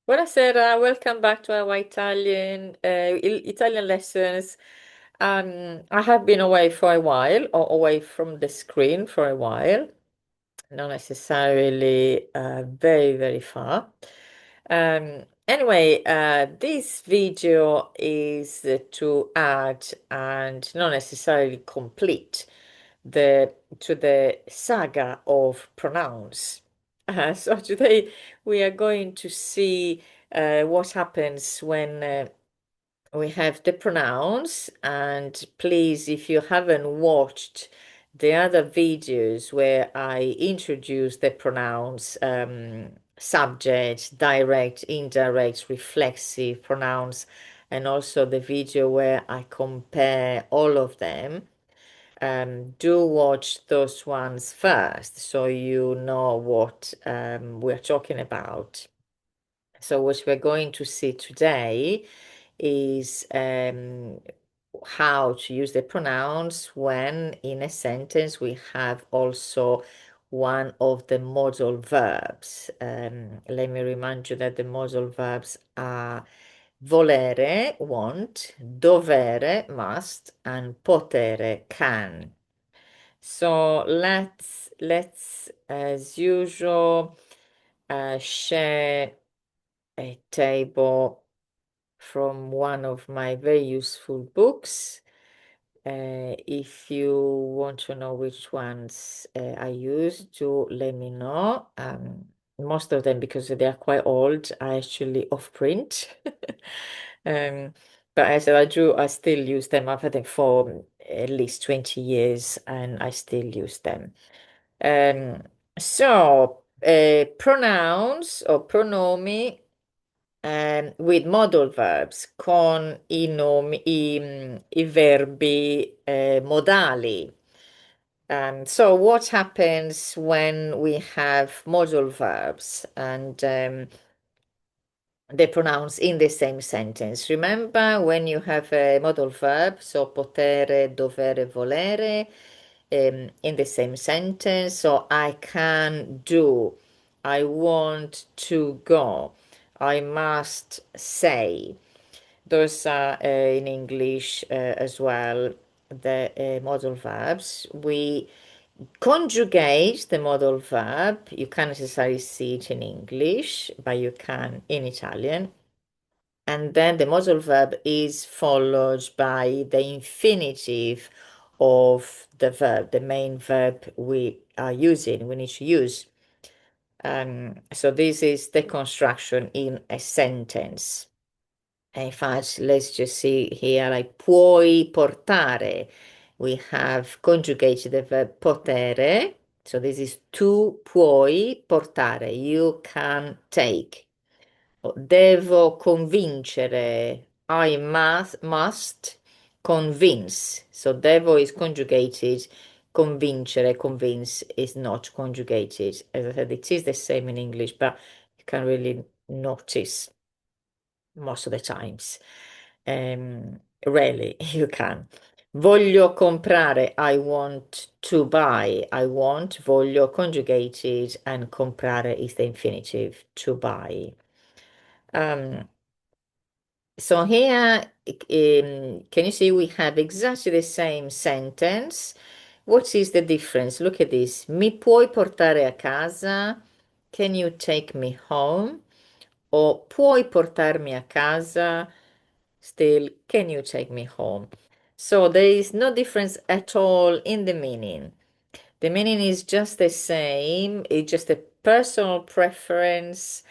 Buonasera, welcome back to our Italian lessons. I have been away for a while, or away from the screen for a while, not necessarily very, very far. Anyway, this video is to add and not necessarily complete the to the saga of pronouns. So today we are going to see what happens when we have the pronouns. And please, if you haven't watched the other videos where I introduce the pronouns, subject, direct, indirect, reflexive pronouns, and also the video where I compare all of them, do watch those ones first so you know what we're talking about. So what we're going to see today is how to use the pronouns when in a sentence we have also one of the modal verbs. Let me remind you that the modal verbs are volere, want, dovere, must, and potere, can. So let's as usual share a table from one of my very useful books. If you want to know which ones I use, do let me know. Most of them, because they are quite old, are actually off print. Um, but as I still use them. I've had them for at least 20 years and I still use them. Um, Pronouns or pronomi with modal verbs con i verbi modali. So what happens when we have modal verbs and the pronouns in the same sentence? Remember when you have a modal verb, so potere, dovere, volere, in the same sentence. So I can do, I want to go, I must say. Those are in English as well, the modal verbs. We conjugate the modal verb. You can't necessarily see it in English, but you can in Italian. And then the modal verb is followed by the infinitive of the verb, the main verb we are using, we need to use. So this is the construction in a sentence. In fact, let's just see here, like puoi portare. We have conjugated the verb potere. So this is tu puoi portare. You can take. Devo convincere. I must convince. So devo is conjugated. Convincere, convince is not conjugated. As I said, it is the same in English, but you can really notice most of the times. Rarely you can. Voglio comprare, I want to buy. I want, voglio conjugated, and comprare is the infinitive, to buy. So here, can you see we have exactly the same sentence? What is the difference? Look at this. Mi puoi portare a casa? Can you take me home? Or puoi portarmi a casa? Still, can you take me home? So there is no difference at all in the meaning. The meaning is just the same. It's just a personal preference.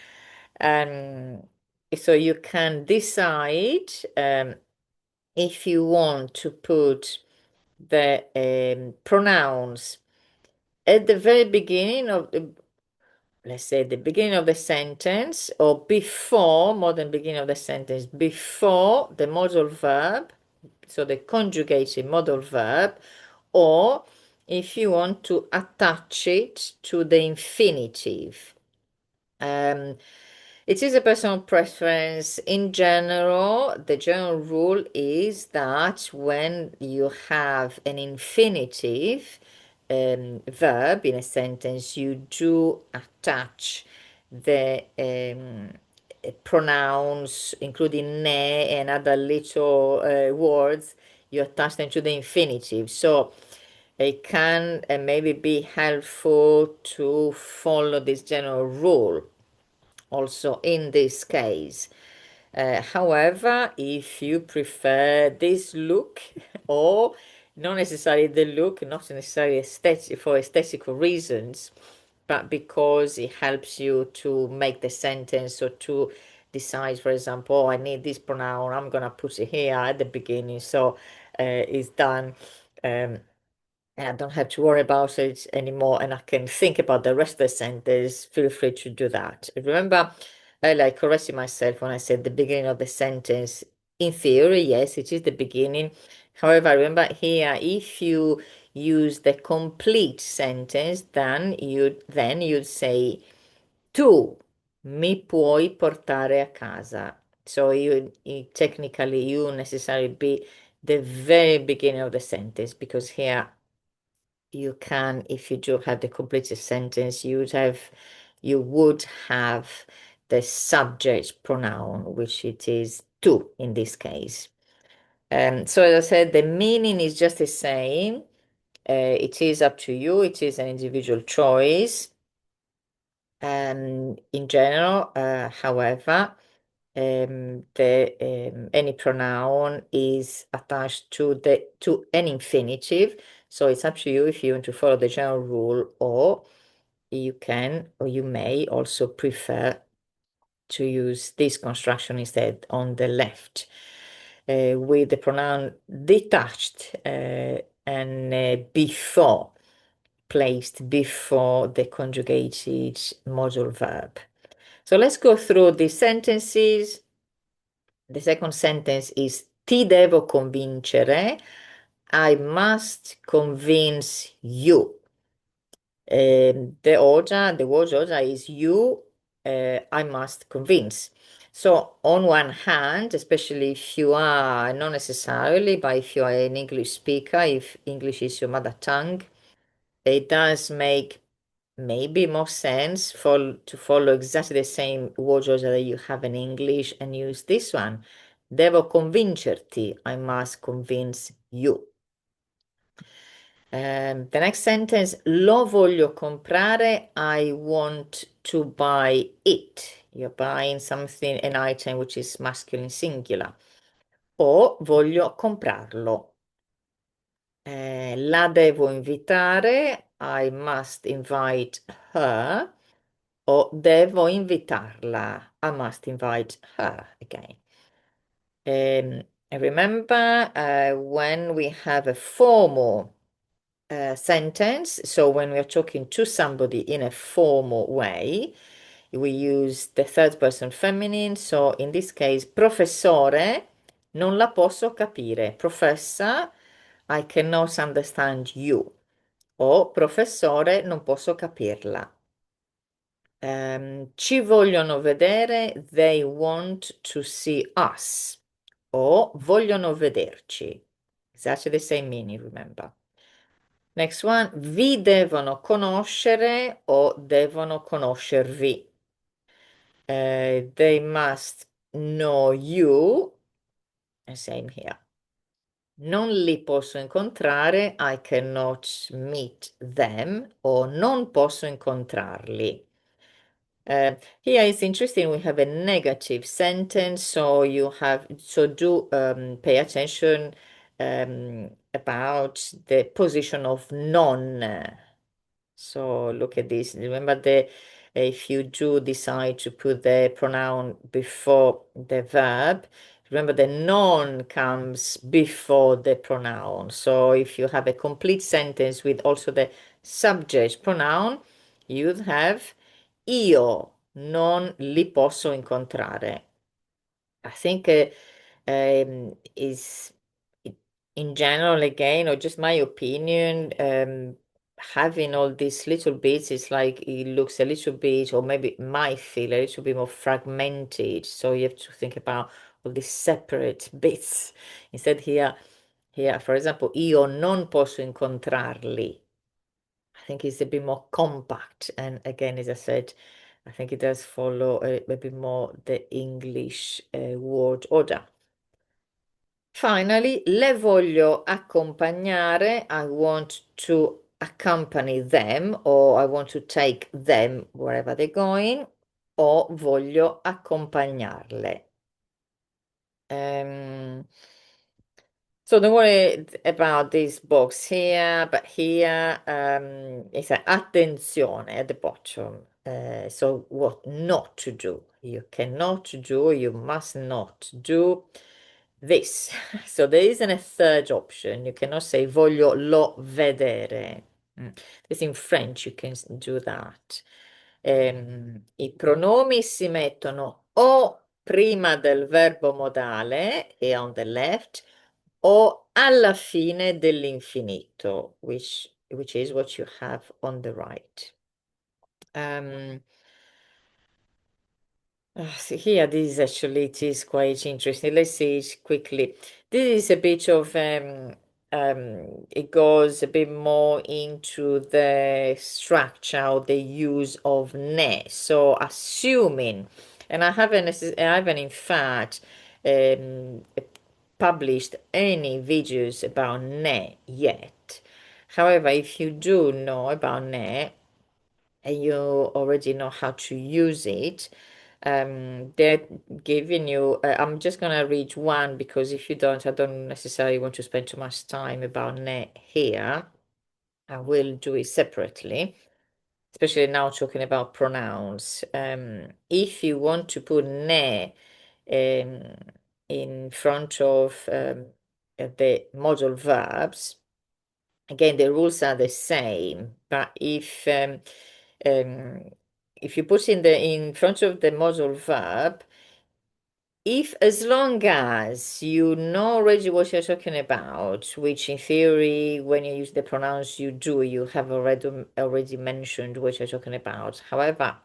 So you can decide if you want to put the pronouns at the very beginning of the, let's say, the beginning of the sentence, or before, more than beginning of the sentence, before the modal verb, so the conjugated modal verb, or if you want to attach it to the infinitive. It is a personal preference. In general, the general rule is that when you have an infinitive verb in a sentence, you do attach the pronouns, including ne and other little words, you attach them to the infinitive. So it can maybe be helpful to follow this general rule also in this case. However, if you prefer this look, or not necessarily the look, not necessarily aesthetic, for aesthetical reasons, but because it helps you to make the sentence or to decide, for example, oh, I need this pronoun, I'm gonna put it here at the beginning, so it's done. And I don't have to worry about it anymore, and I can think about the rest of the sentence. Feel free to do that. Remember, I like correcting myself when I said the beginning of the sentence. In theory, yes, it is the beginning. However, remember here, if you use the complete sentence, then you'd say tu mi puoi portare a casa. So technically you necessarily be the very beginning of the sentence, because here you can, if you do have the completed sentence, you would have the subject pronoun, which it is tu in this case. So as I said, the meaning is just the same. It is up to you. It is an individual choice. In general, however, any pronoun is attached to an infinitive, so it's up to you if you want to follow the general rule, or you can or you may also prefer to use this construction instead on the left, with the pronoun detached and placed before the conjugated modal verb. So let's go through the sentences. The second sentence is ti devo convincere. I must convince you. The word order is you, I must convince. So on one hand, especially if you are, not necessarily, but if you are an English speaker, if English is your mother tongue, it does make maybe more sense to follow exactly the same word order that you have in English and use this one. Devo convincerti, I must convince you. The next sentence, lo voglio comprare, I want to buy it. You're buying something, an item which is masculine singular. O voglio comprarlo. La devo invitare, I must invite her. O devo invitarla, I must invite her again. Remember, when we have a formal sentence, so when we are talking to somebody in a formal way, we use the third person feminine. So in this case, professore, non la posso capire. Professor, I cannot understand you. O professore, non posso capirla. Ci vogliono vedere, they want to see us. O vogliono vederci. Exactly the same meaning, remember. Next one, vi devono conoscere o devono conoscervi. They must know you, same here. Non li posso incontrare, I cannot meet them, o non posso incontrarli. Here it's interesting, we have a negative sentence, so do pay attention about the position of non. So look at this. Remember, if you do decide to put the pronoun before the verb, remember the non comes before the pronoun. So if you have a complete sentence with also the subject pronoun, you'd have io non li posso incontrare. I think is in general, again, or just my opinion, having all these little bits, it's like it looks a little bit, or maybe it might feel a little bit more fragmented. So you have to think about all these separate bits. Instead here, for example, io non posso incontrarli. I think it's a bit more compact. And again, as I said, I think it does follow a bit more the English word order. Finally, le voglio accompagnare. I want to accompany them or I want to take them wherever they're going o voglio accompagnarle. Um, so don't worry about this box here, but here it's an attenzione at the bottom. So what not to do. You cannot do, you must not do this. So there isn't a third option. You cannot say voglio lo vedere. Because in French you can do that. I pronomi si mettono o prima del verbo modale e on the left o alla fine dell'infinito, which is what you have on the right. So here, this is actually it is quite interesting. Let's see it quickly. This is a bit of it goes a bit more into the structure or the use of ne. So assuming, and I haven't in fact um, published any videos about ne yet. However, if you do know about ne and you already know how to use it, they're giving you, I'm just going to read one because if you don't, I don't necessarily want to spend too much time about ne here. I will do it separately, especially now talking about pronouns. If you want to put ne um, in front of the modal verbs, again, the rules are the same, but um, if you put in front of the modal verb, if as long as you know already what you're talking about, which in theory, when you use the pronouns you do, you have already mentioned what you're talking about. However,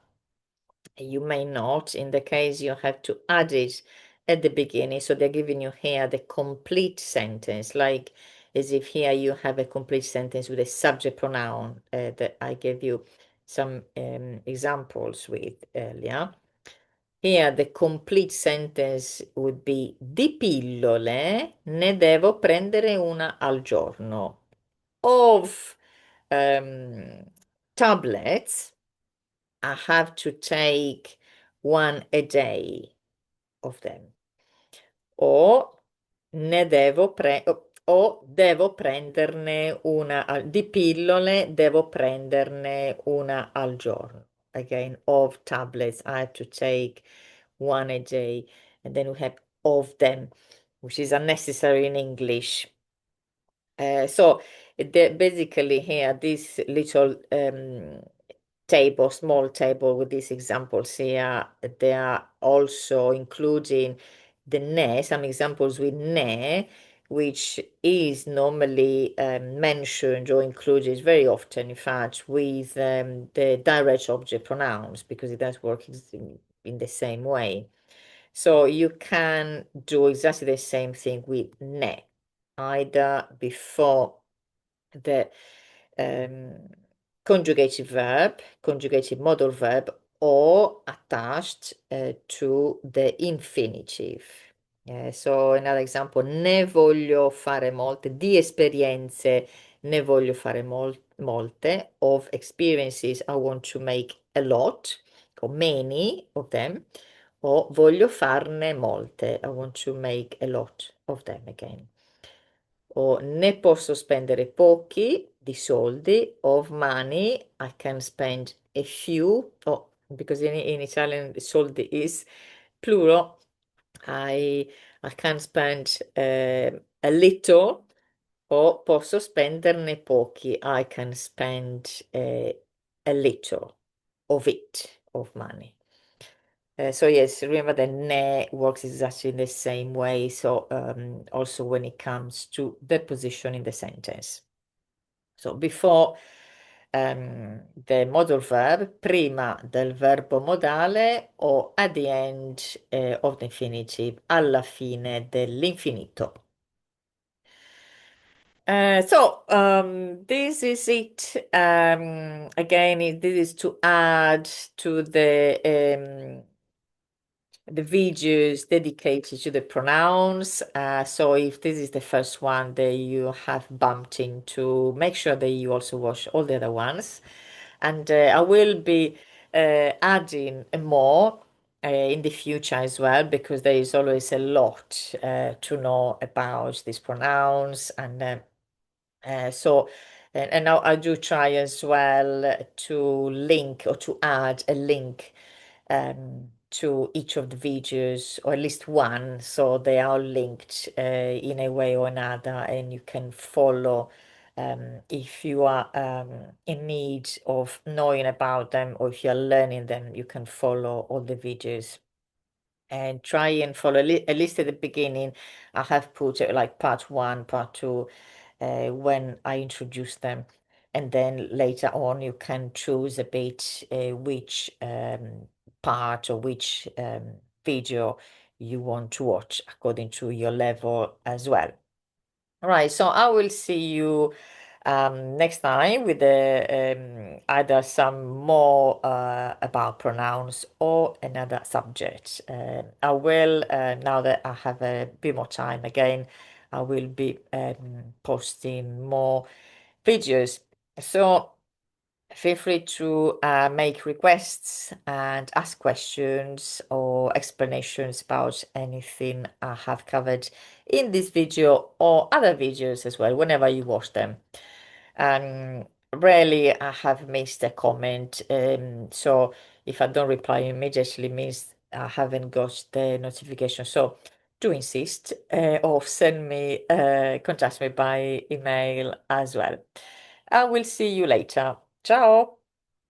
you may not. In the case, you have to add it at the beginning. So they're giving you here the complete sentence, like as if here you have a complete sentence with a subject pronoun that I gave you some examples with earlier. Here the complete sentence would be di pillole ne devo prendere una al giorno. Of tablets, I have to take one a day of them. O o devo prenderne una di pillole, devo prenderne una al giorno. Again, of tablets, I have to take one a day. And then we have of them, which is unnecessary in English. So basically here, this little table, small table with these examples here, they are also including the ne, some examples with ne, which is normally mentioned or included very often, in fact, with the direct object pronouns, because it does work in the same way. So you can do exactly the same thing with ne, either before the conjugated verb, conjugated modal verb, or attached to the infinitive. So another example, ne voglio fare molte, di esperienze ne voglio fare molte, of experiences I want to make a lot, or many of them, o voglio farne molte, I want to make a lot of them again. O ne posso spendere pochi di soldi, of money, I can spend a few, because in Italian soldi is plural, I can spend a little, o posso spenderne pochi, I can spend a little of it, of money. So yes, remember that ne works exactly in the same way. So also when it comes to the position in the sentence. So before the modal verb, prima del verbo modale o at the end of the infinitive, alla fine dell'infinito. This is it. Again, this is to add to the videos dedicated to the pronouns. So if this is the first one that you have bumped into, make sure that you also watch all the other ones. And I will be adding more in the future as well, because there is always a lot to know about these pronouns. And I do try as well to link or to add a link to each of the videos, or at least one, so they are linked in a way or another, and you can follow if you are in need of knowing about them, or if you're learning them, you can follow all the videos and try and follow at least at the beginning. I have put like part one, part two, when I introduce them. And then later on, you can choose a bit which part or which video you want to watch according to your level as well. All right, so I will see you next time with either some more about pronouns or another subject. I will, now that I have a bit more time again, I will be posting more videos. So feel free to make requests and ask questions or explanations about anything I have covered in this video or other videos as well, whenever you watch them. Rarely I have missed a comment, so if I don't reply immediately means I haven't got the notification. So do insist or send me, contact me by email as well. I will see you later. Ciao.